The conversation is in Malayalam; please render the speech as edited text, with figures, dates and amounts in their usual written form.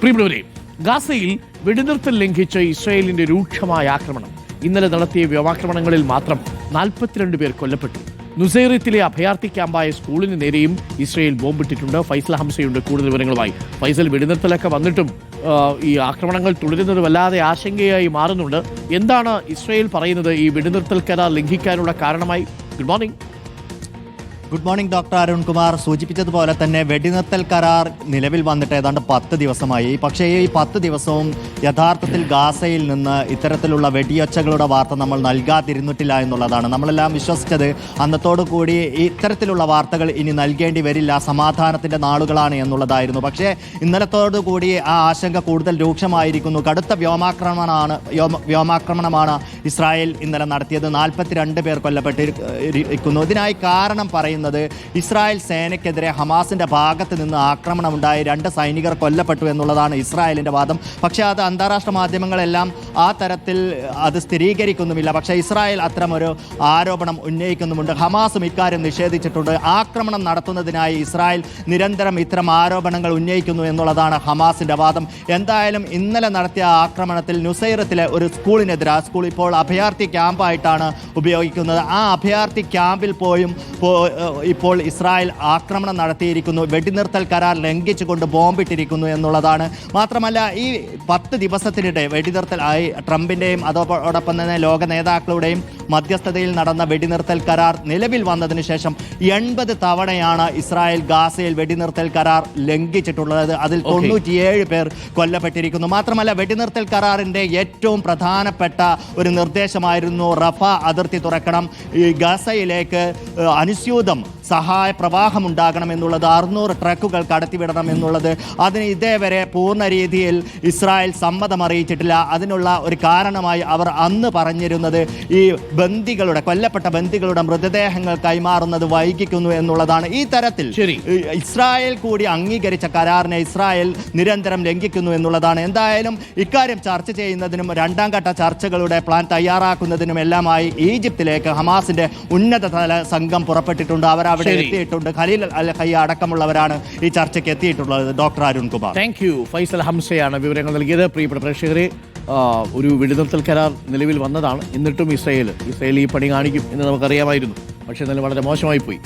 പ്രിയമുള്ളവരെ, ഗാസയിൽ വെടിനിർത്തൽ ലംഘിച്ച ഇസ്രായേലിന്റെ രൂക്ഷമായ ആക്രമണം. ഇന്നലെ നടത്തിയ വ്യോമാക്രമണങ്ങളിൽ മാത്രം 42 പേർ കൊല്ലപ്പെട്ടു. നുസൈറത്തിലെ അഭയാർത്ഥി ക്യാമ്പായ സ്കൂളിന് നേരെയും ഇസ്രായേൽ ബോംബിട്ടിട്ടുണ്ട്. ഫൈസൽ ഹംസയുണ്ട് കൂടുതൽ വിവരങ്ങളുമായി. ഫൈസൽ, വെടിനിർത്തലൊക്കെ വന്നിട്ടും ഈ ആക്രമണങ്ങൾ തുടരുന്നത് വല്ലാതെ ആശങ്കയായി മാറുന്നുണ്ട്. എന്താണ് ഇസ്രായേൽ പറയുന്നത് ഈ വെടിനിർത്തൽ കരാർ ലംഘിക്കാനുള്ള കാരണമായി? Good morning doctor Arunkumar. സൂചിപ്പിച്ചതുപോലെ തന്നെ വെടിനിർത്തൽ കരാർ നിലവിൽ വന്നിട്ട് ഏതാണ്ട് 10 ദിവസമായി. പക്ഷേ ഈ 10 ദിവസവും യഥാർത്ഥത്തിൽ ഗാസയിൽ നിന്ന് ഇത്തരത്തിലുള്ള വെടിയൊച്ചകളുടെ വാർത്ത നമ്മൾ നൽകാതിരുന്നിട്ടില്ല എന്നുള്ളതാണ്. നമ്മളെല്ലാം വിശ്വസിച്ചത് അന്നത്തോടു കൂടി ഇത്തരത്തിലുള്ള വാർത്തകൾ ഇനി നൽകേണ്ടി വരില്ല, സമാധാനത്തിൻ്റെ നാളുകളാണ് എന്നുള്ളതായിരുന്നു. പക്ഷേ ഇന്നലത്തോടു കൂടി ആ ആശങ്ക കൂടുതൽ രൂക്ഷമായിരിക്കുന്നു. കടുത്ത വ്യോമാക്രമണമാണ് ഇസ്രായേൽ ഇന്നലെ നടത്തിയത്. 42 പേർ കൊല്ലപ്പെട്ടിരിക്കുന്നു. ഇതിനായി കാരണം പറയുന്നത് ഇസ്രായേൽ സേനയ്ക്കെതിരെ ഹമാസിന്റെ ഭാഗത്ത് നിന്ന് ആക്രമണമുണ്ടായി 2 സൈനികർ കൊല്ലപ്പെട്ടു എന്നുള്ളതാണ് ഇസ്രായേലിന്റെ വാദം. പക്ഷേ അത് അന്താരാഷ്ട്ര മാധ്യമങ്ങളെല്ലാം ആ തരത്തിൽ അത് സ്ഥിരീകരിക്കുന്നുമില്ല. പക്ഷേ ഇസ്രായേൽ അത്തരമൊരു ആരോപണം ഉന്നയിക്കുന്നുമുണ്ട്. ഹമാസും ഇക്കാര്യം നിഷേധിച്ചിട്ടുണ്ട്. ആക്രമണം നടത്തുന്നതിനായി ഇസ്രായേൽ നിരന്തരം ഇത്തരം ആരോപണങ്ങൾ ഉന്നയിക്കുന്നു എന്നുള്ളതാണ് ഹമാസിന്റെ വാദം. എന്തായാലും ഇന്നലെ നടത്തിയ ആക്രമണത്തിൽ നുസൈറത്തിലെ ഒരു സ്കൂളിനെതിരെ, ആ സ്കൂൾ ഇപ്പോൾ അഭയാർത്ഥി ക്യാമ്പായിട്ടാണ് ഉപയോഗിക്കുന്നത്, ആ അഭയാർത്ഥി ക്യാമ്പിൽ ഇപ്പോൾ ഇസ്രായേൽ ആക്രമണം നടത്തിയിരിക്കുന്നു. വെടിനിർത്തൽ കരാർ ലംഘിച്ചുകൊണ്ട് ബോംബിട്ടിരിക്കുന്നു എന്നുള്ളതാണ്. മാത്രമല്ല ഈ 10 ദിവസത്തിനിടെ വെടിനിർത്തൽ ട്രംപിൻ്റെയും അതോടൊപ്പം തന്നെ ലോക നേതാക്കളുടെയും മധ്യസ്ഥതയിൽ നടന്ന വെടിനിർത്തൽ കരാർ നിലവിൽ വന്നതിന് ശേഷം 80 തവണയാണ് ഇസ്രായേൽ ഗാസയിൽ വെടിനിർത്തൽ കരാർ ലംഘിച്ചിട്ടുള്ളത്. അതിൽ 97 പേർ കൊല്ലപ്പെട്ടിരിക്കുന്നു. മാത്രമല്ല വെടിനിർത്തൽ കരാറിൻ്റെ ഏറ്റവും പ്രധാനപ്പെട്ട ഒരു നിർദ്ദേശമായിരുന്നു റഫ അതിർത്തി തുറക്കണം, ഈ ഗാസയിലേക്ക് അനുസ്യൂതം സഹായ പ്രവാഹം ഉണ്ടാകണം എന്നുള്ളത്, 600 ട്രക്കുകൾ കടത്തിവിടണം എന്നുള്ളത്. അതിന് ഇതേവരെ പൂർണ്ണ രീതിയിൽ ഇസ്രായേൽ സമ്മതം അറിയിച്ചിട്ടില്ല. അതിനുള്ള ഒരു കാരണമായി അവർ അന്ന് പറഞ്ഞിരുന്നത് ഈ കൊല്ലപ്പെട്ട ബന്ദികളുടെ മൃതദേഹങ്ങൾ കൈമാറുന്നത് വൈകിക്കുന്നു എന്നുള്ളതാണ്. ഈ തരത്തിൽ ഇസ്രായേൽ കൂടി അംഗീകരിച്ച കരാറിനെ ഇസ്രായേൽ നിരന്തരം ലംഘിക്കുന്നു എന്നുള്ളതാണ്. എന്തായാലും ഇക്കാര്യം ചർച്ച ചെയ്യുന്നതിനും 2ാം ഘട്ട ചർച്ചകളുടെ പ്ലാൻ തയ്യാറാക്കുന്നതിനും എല്ലാമായി ഈജിപ്തിലേക്ക് ഹമാസിന്റെ ഉന്നതതല സംഘം പുറപ്പെട്ടിട്ടുണ്ട്. അവർ അവിടെ എത്തിയിട്ടുണ്ട്. ഖലീൽ അൽ ഹയ്യ അടക്കമുള്ളവരാണ് ഈ ചർച്ചയ്ക്ക് എത്തിയിട്ടുള്ളത്. Doctor Arunkumar. Thank you. Faisal ഹംസയാണ് വിവരങ്ങൾ നൽകിയത്. പ്രിയപ്പെട്ട പ്രേക്ഷകരെ, ഒരു വെടിനിർത്തൽ കരാർ നിലവിൽ വന്നതാണ്. എന്നിട്ടും ഇസ്രായേൽ ഈ പണി കാണിക്കും എന്ന് നമുക്കറിയാമായിരുന്നു. പക്ഷേ എന്നാലും വളരെ മോശമായി പോയി.